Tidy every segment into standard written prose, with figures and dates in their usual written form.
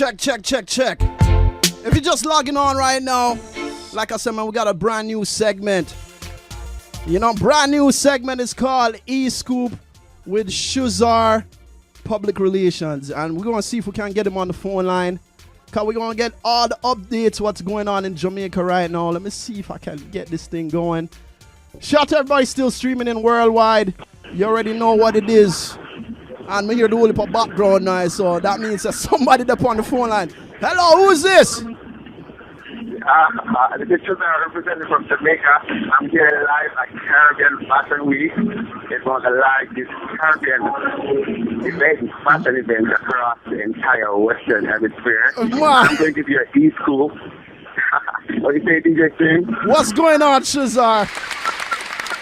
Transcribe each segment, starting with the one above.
Check. If you're just logging on right now, like I said, man, we got a brand new segment. Brand new segment is called E-Scoop with Shuzar Public Relations. And we're going to see if we can get him on the phone line. Because we're going to get all the updates, what's going on in Jamaica right now. Let me see if I can get this thing going. Shout out to everybody still streaming in worldwide. You already know what it is. And we hear the whole heap of background noise, so that means there's somebody up on the phone line. Hello, who's this? This is representing from Jamaica. I'm here live at Caribbean Fashion Week. It's one of the largest Caribbean fashion events across the entire Western Hemisphere. I'm going to give you an E-Scoop. What do you say, DJ Sting? What's going on, Shazar?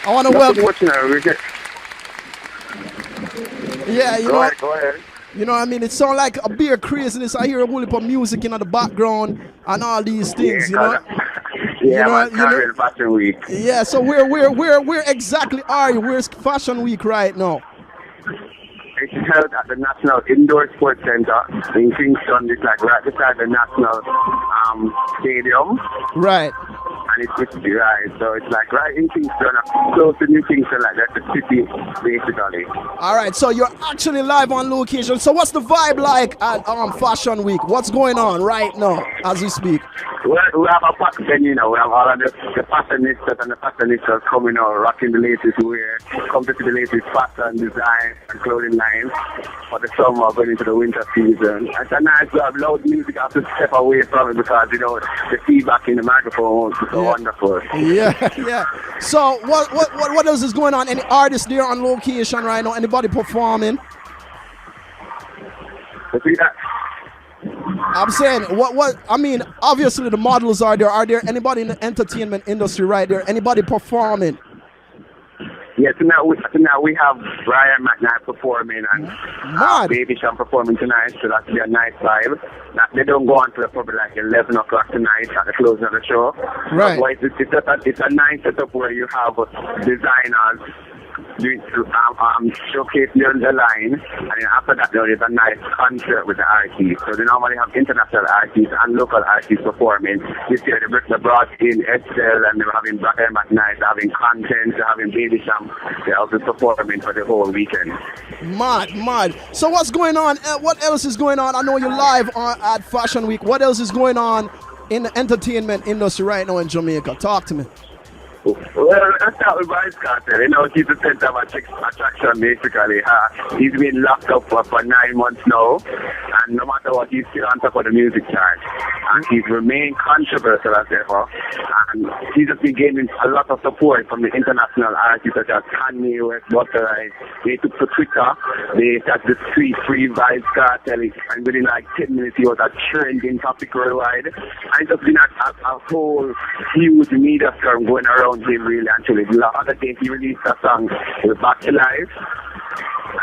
I want to welcome. Yeah, go ahead. You know what I mean? It sounds like a beer craziness. I hear a whole heap of music in the background and all these things, Caribbean Fashion Week. Yeah, so where exactly are you? Where's Fashion Week right now? It's held at the National Indoor Sports Center in Kingston. It's like right beside the National Stadium. Right. And it's supposed to be right. So it's like right in Kingston, close to New Kingston, like that's the city, basically. All right, so you're actually live on location. So what's the vibe like at Fashion Week? What's going on right now as we speak? We have a packed venue now. We have all of the fashionistas and the fashionistas coming out, rocking the latest wear, come to the latest fashion design and clothing lines for the summer going into the winter season. It's a nice job. Loud music. I have to step away from it because, the feedback in the microphone is so wonderful. Yeah. So what else is going on? Any artists there on location right now? Anybody performing? Repeat that. I'm saying, obviously the models are there. Are there anybody in the entertainment industry right there? Anybody performing? Yeah, tonight we have Brian McKnight performing and Baby Sham performing tonight, so that's a nice vibe. They don't go on to the probably like 11 o'clock tonight at the closing of the show. Right. It's a nice setup where you have designers showcasing on the line, and then after that there is a nice concert with the artists. So they normally have international artists and local artists performing. This year they brought in Estelle, and they were having Brian McKnight, having Content, having Baby Sham. They're also performing for the whole weekend. Mad. So what's going on? What else is going on? I know you're live at Fashion Week. What else is going on in the entertainment industry right now in Jamaica? Talk to me. Well, let's start with Vybz Kartel. He's the center of attraction, basically. He's been locked up for 9 months now, and no matter what, he's still on top of the music chart. And he's remained controversial as ever. And he's just been gaining a lot of support from the international artists such as Kanye West, Busta Rhymes. They took to Twitter, they started the tweet free Vybz Kartel, and within like 10 minutes he was a trending topic worldwide. And it's just been a whole huge media storm going around him, really, actually. The other day he released a song, Back to Life,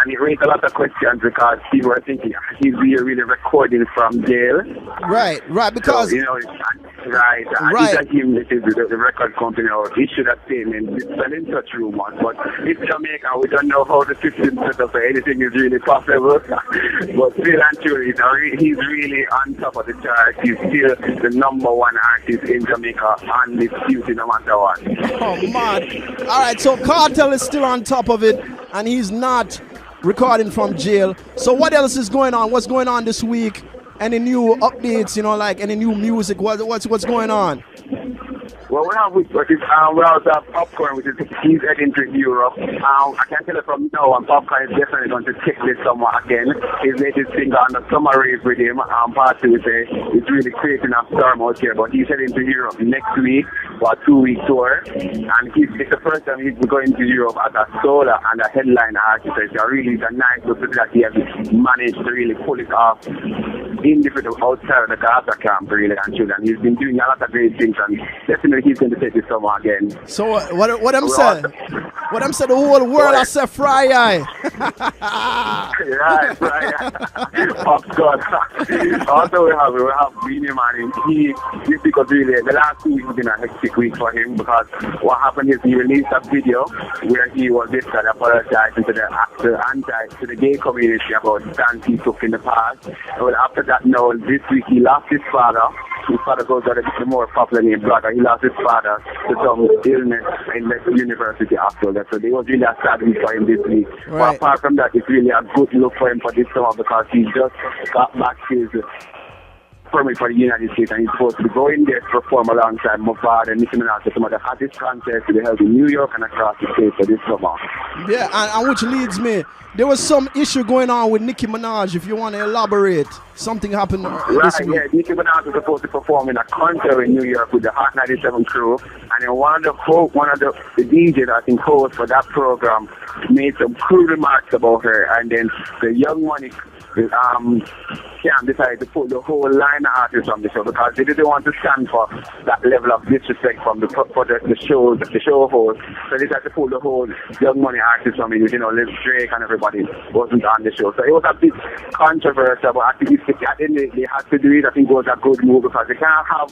and it raised a lot of questions because people were thinking he's really recording from jail. Right, because... So, right. It's him, the record company, issued a statement dispelling such rumors, but it's Jamaica, we don't know how the system set up, so anything is really possible. But still and truly, he's really on top of the chart. He's still the number one artist in Jamaica, undisputed no matter what. Oh, man. All right, so Kartel is still on top of it, and he's not recording from jail. So what else is going on? What's going on this week? Any new updates, like any new music? What's going on? Well, we have Popcorn, which is he's heading to Europe. I can tell you from now on, Popcorn is definitely going to take this summer again. His latest single on the summer rave with him, part 2 it's really creating a storm out here. But he's heading to Europe next week for a 2-week tour, and it's the first time he's going to Europe as a solo and a headline artist. So it's a nice opportunity that he has managed to really pull it off in different outside of the Gaza camp, really, and he's been doing a lot of great things, and definitely he's going to take this summer again. So what I'm saying, the whole world I say fry eye. Right, fry eye. Popcorn. Also we have Beenie Man. He's because really the last 2 weeks have been a hectic week for him, because what happened is he released a video where he was basically apologizing to the gay community about stance he took in the past. And after that, now this week he lost his father. His father goes by the more popular name Blogger. He lost his father to some illness in the university after that. So it was really a sad week for him this week. Right. But apart from that, it's really a good look for him for this summer because he just got back his permit for the United States and he's supposed to be going there to perform alongside Mufad and Nicki Minaj at some of the hottest concerts to be held in New York and across the state for this summer. Yeah, and which leads me, there was some issue going on with Nicki Minaj, if you want to elaborate. Something happened this week. Yeah, Nicki Minaj was supposed to perform in a concert in New York with the Hot 97 crew, and then one of the DJs, I think, host for that program made some crude remarks about her, and then the Young Money Cam decided to put the whole line of artists on the show because they didn't want to stand for that level of disrespect from the show host. So they decided to put the whole Young Money artists from it, Lil Drake and everybody wasn't on the show. So it was a bit controversial, but I think at the end they had to do it. I think it was a good move because they can't have,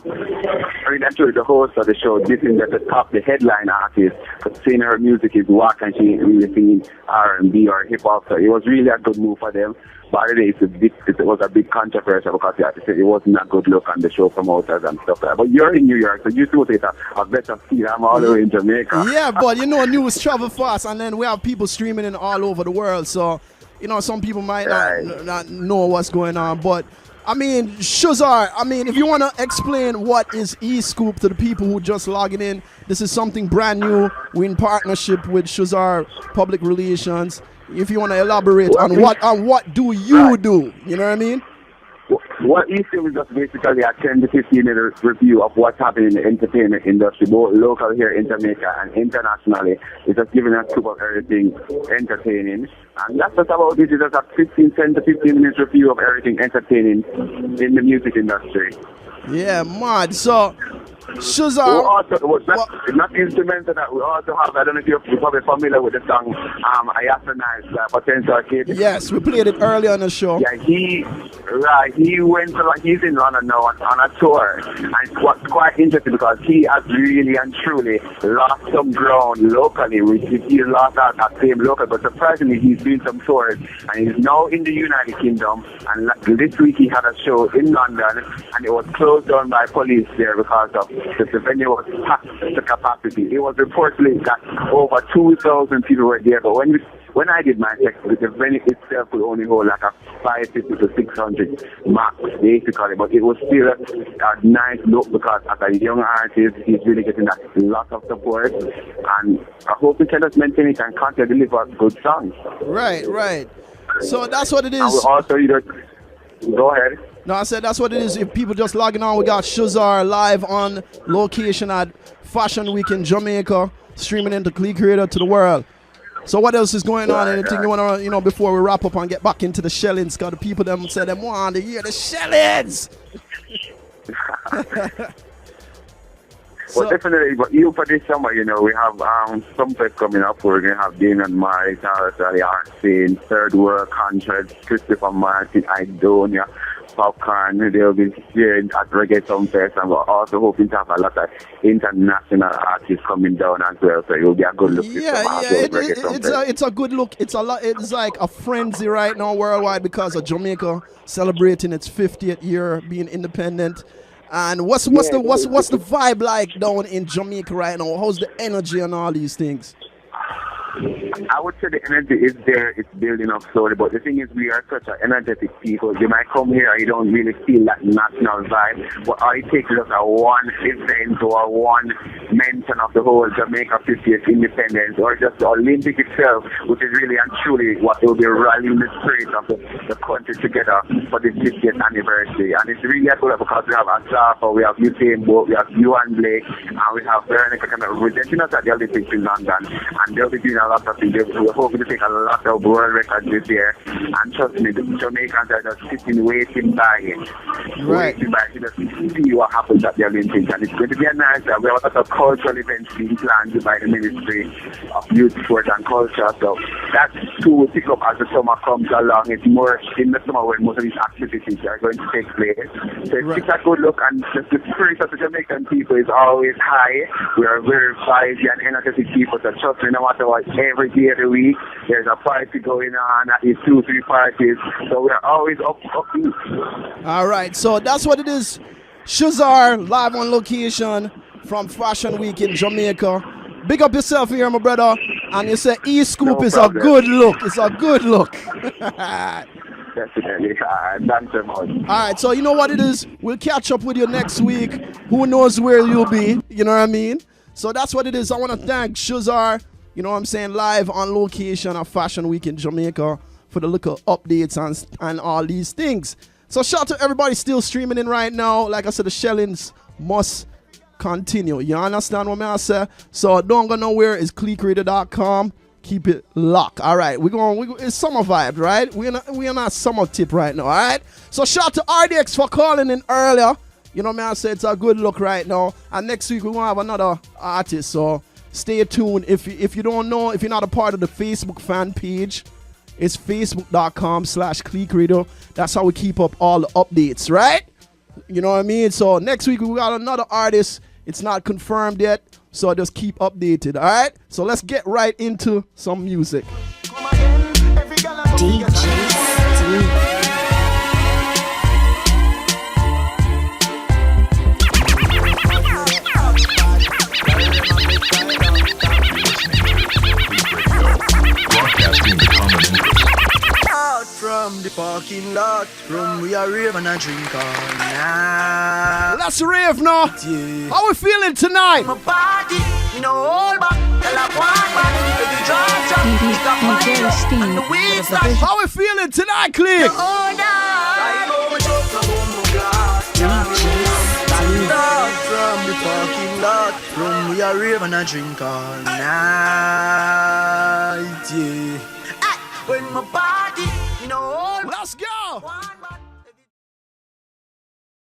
actually the host of the show, this is at the top, the headline artist, because saying her music is whack and she ain't really singing R&B or hip hop. So it was really a good move for them. But it was a big controversy because it wasn't a good look on the show promoters and stuff like that. But you're in New York, so you do take a better feel. I'm all the way in Jamaica. Yeah, but news travel fast, and then we have people streaming in all over the world. So, some people might not know what's going on. But, Shuzar, if you want to explain what is E-Scoop to the people who just logging in, this is something brand new. We're in partnership with Shuzar Public Relations. If you want to elaborate on what do you do, you know what I mean? What E-Scoop is just basically a 10 to 15 minute review of what's happening in the entertainment industry, both local here in Jamaica and internationally. It's just giving a scoop of everything entertaining. And that's just about it. It's just a 10 to 15 minute review of everything entertaining in the music industry. Yeah, mad. So, Shuzar. Not instrumental that we also have. I don't know if you're probably familiar with the song Ayasanize, Potential Kid. Yes, we played it earlier on the show. Yeah, he went to he's in London now on a tour, and what's quite interesting because he has really and truly lost some ground locally. He lost out that same local, but surprisingly he's doing some tours, and he's now in the United Kingdom. And this week he had a show in London, and it was closed down by police there because of the venue was packed to capacity. It was reportedly that over 2,000 people were there, but when I did my check, the venue itself could only hold like a 550 to 600 max, basically. But it was still a nice look because as a young artist, he's really getting a lot of support. And I hope he can just maintain it and continue to deliver good songs. Right. So that's what it is. And we also go ahead. No, I said that's what it is. If people just logging on, we got Shuzar live on location at Fashion Week in Jamaica, streaming into Clee Creator to the world. So what else is going on? Anything you want to, before we wrap up and get back into the shellings? Because the people them say them want to hear the shellings. Well, definitely, but even for this summer, we have some fest coming up. We're going to have Damon Morris, Araceli Arsene, Third World Concerts, Christopher Martin, Idonia, Popcorn. They'll be here at Reggae Summer Fest, and we're also hoping to have a lot of international artists coming down as well. So it will be a good look. It's a good look. It's like a frenzy right now worldwide because of Jamaica celebrating its 50th year being independent. And what's the vibe like down in Jamaica right now? How's the energy and all these things? I would say the energy is there, it's building up slowly, but the thing is we are such an energetic people. You might come here and you don't really feel that national vibe, but all it takes is just a one event or one mention of the whole Jamaica 50th independence or just the Olympic itself, which is really and truly what will be rallying the spirit of the country together for the 50th anniversary. And it's really a good because we have Asafa, we have Usain Bolt, we have Ewan Blake, and we have Veronica kind of representing us at the Olympics in London, and they'll be doing a lot of things. We're hoping to take a lot of world records this year, and trust me, the Jamaicans are just sitting, waiting by it. Right. Waiting by it to just see what happens at the Olympics, and it's going to be a nice day. We have a lot of cultural events being planned by the Ministry of Youth, Sport and Culture, so that's to pick up as the summer comes along. It's more in the summer when most of these activities are going to take place. So it's a good look, and just the spirit of the Jamaican people is always high. We are very vibey and energetic people, so trust me, no matter what, every day of the week, there's a party going on, at least 2-3 parties, so we're always up. All right, so that's what it is. Shazar live on location from Fashion Week in Jamaica. Big up yourself here, my brother. And you say E-Scoop is a good look. It's a good look. Definitely. Thanks so much. All right, so you know what it is. We'll catch up with you next week. Who knows where you'll be? You know what I mean? So that's what it is. I want to thank Shazar, you know what I'm saying, live on location at Fashion Week in Jamaica for the little updates and all these things. So shout out to everybody still streaming in right now. Like I said, the shellings must continue. You understand what I say? So don't go nowhere. It's cliqueradio.com. Keep it locked. All right, it's summer vibe, right? We're not summer tip right now. All right. So shout out to RDX for calling in earlier. You know what I say? It's a good look right now. And next week we're gonna have another artist. So stay tuned. If you don't know, if you're not a part of the Facebook fan page, it's facebook.com/cliqueradio. That's how we keep up all the updates, right? You know what I mean? So next week we got another artist. It's not confirmed yet, so just keep updated, all right? So let's get right into some music. DJ Steve. From the parking lot, from we are rave and a drink all night. Let's rave now. Yeah. How we feeling tonight? My body, no hold back, tell I want back. If you DJ Steve. and the weed stash. How we feeling tonight, Click? Hold on. I know my joke, I want my glass. Stand up from the parking lot, from we are rave and a drink all night. Yeah. When my body